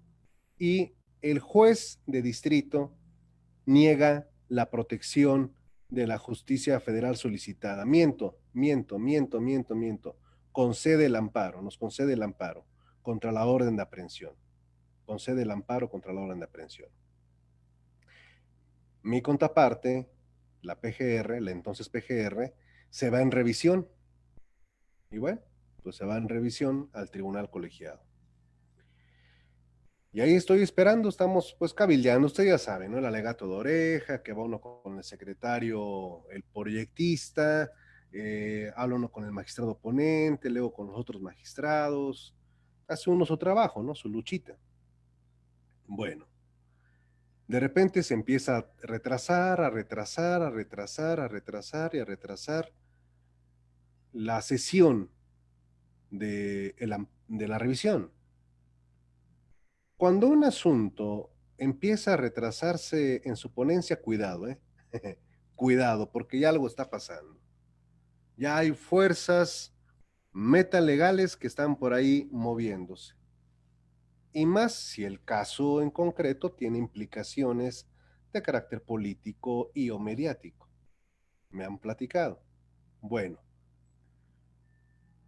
y el juez de distrito niega la protección de la justicia federal solicitada. Miento. Concede el amparo, nos concede el amparo contra la orden de aprehensión. Concede el amparo contra la orden de aprehensión. Mi contraparte, la PGR, la entonces PGR, se va en revisión. Y bueno, pues se va en revisión al tribunal colegiado. Y ahí estoy esperando, estamos pues cabildeando, usted ya sabe, ¿no? El alegato de oreja, que va uno con el secretario, el proyectista, habla uno con el magistrado ponente, luego con los otros magistrados, hace uno su trabajo, ¿no? Su luchita. Bueno, de repente se empieza a retrasar la sesión de la revisión. Cuando un asunto empieza a retrasarse en su ponencia, cuidado, ¿eh? Cuidado, porque ya algo está pasando. Ya hay fuerzas metalegales que están por ahí moviéndose. Y más si el caso en concreto tiene implicaciones de carácter político y o mediático. Me han platicado. Bueno,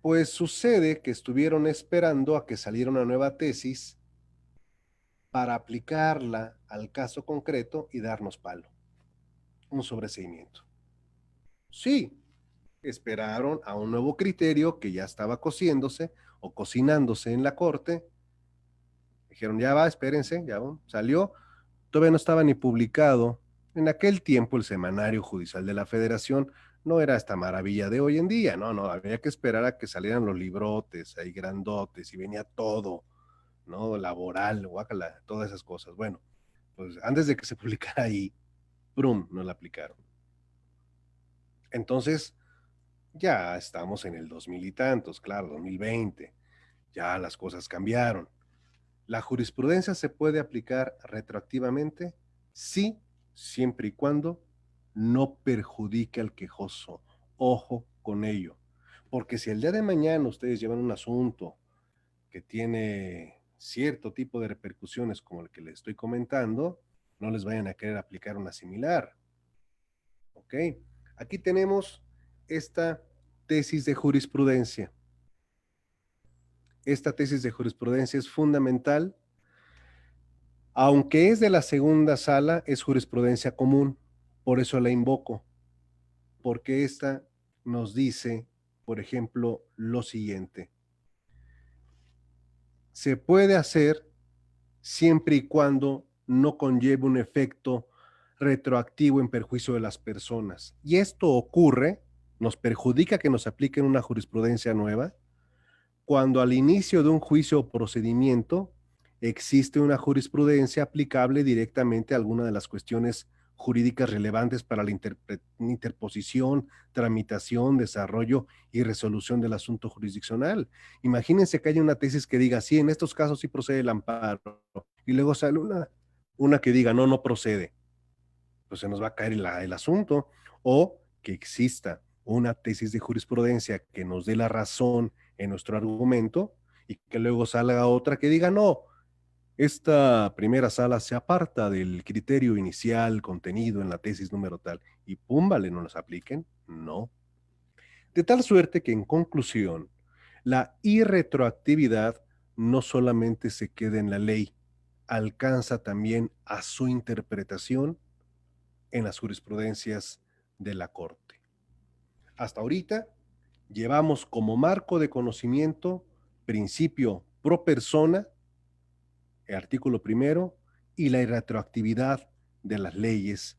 pues sucede que estuvieron esperando a que saliera una nueva tesis para aplicarla al caso concreto y darnos palo, un sobreseimiento. Sí, esperaron a un nuevo criterio que ya estaba cociéndose o cocinándose en la corte. Dijeron, ya va, espérense, ya va, salió. Todavía no estaba ni publicado. En aquel tiempo el Semanario Judicial de la Federación no era esta maravilla de hoy en día, no, había que esperar a que salieran los librotes ahí grandotes y venía todo, ¿no? Laboral, guácala, todas esas cosas. Bueno, pues antes de que se publicara ahí, ¡prum!, no la aplicaron. Entonces, ya estamos en el 2000 y tantos, claro, 2020, ya las cosas cambiaron. ¿La jurisprudencia se puede aplicar retroactivamente? Sí, siempre y cuando no perjudique al quejoso. Ojo con ello, porque si el día de mañana ustedes llevan un asunto que tiene cierto tipo de repercusiones como el que les estoy comentando, no les vayan a querer aplicar una similar. ¿Ok? Aquí tenemos esta tesis de jurisprudencia. Esta tesis de jurisprudencia es fundamental. Aunque es de la segunda sala, es jurisprudencia común. Por eso la invoco. Porque esta nos dice, por ejemplo, lo siguiente. Se puede hacer siempre y cuando no conlleve un efecto retroactivo en perjuicio de las personas. Y esto ocurre, nos perjudica que nos apliquen una jurisprudencia nueva, cuando al inicio de un juicio o procedimiento existe una jurisprudencia aplicable directamente a alguna de las cuestiones jurídicas relevantes para la interposición, tramitación, desarrollo y resolución del asunto jurisdiccional. Imagínense que haya una tesis que diga, sí, en estos casos sí procede el amparo, y luego sale una que diga, no, no procede. Pues se nos va a caer el asunto. O que exista una tesis de jurisprudencia que nos dé la razón en nuestro argumento y que luego salga otra que diga, no, esta primera sala se aparta del criterio inicial contenido en la tesis número tal y pum, vale, no nos apliquen. No. De tal suerte que en conclusión, la irretroactividad no solamente se queda en la ley, alcanza también a su interpretación en las jurisprudencias de la Corte. Hasta ahorita llevamos como marco de conocimiento principio pro persona, el artículo primero, y la irretroactividad de las leyes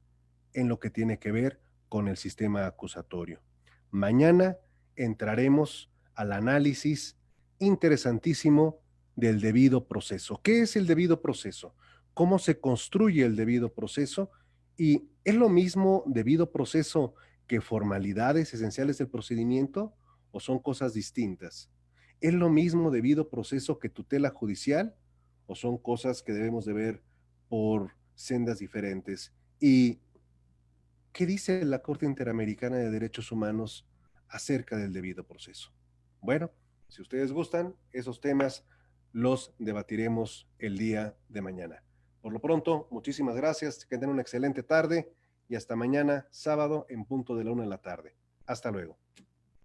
en lo que tiene que ver con el sistema acusatorio. Mañana entraremos al análisis interesantísimo del debido proceso. ¿Qué es el debido proceso? ¿Cómo se construye el debido proceso? ¿Y es lo mismo debido proceso que formalidades esenciales del procedimiento o son cosas distintas? ¿Es lo mismo debido proceso que tutela judicial o son cosas que debemos de ver por sendas diferentes? ¿Y qué dice la Corte Interamericana de Derechos Humanos acerca del debido proceso? Bueno, si ustedes gustan, esos temas los debatiremos el día de mañana. Por lo pronto, muchísimas gracias, que tengan una excelente tarde y hasta mañana, sábado, en punto de la 1 de la tarde. Hasta luego.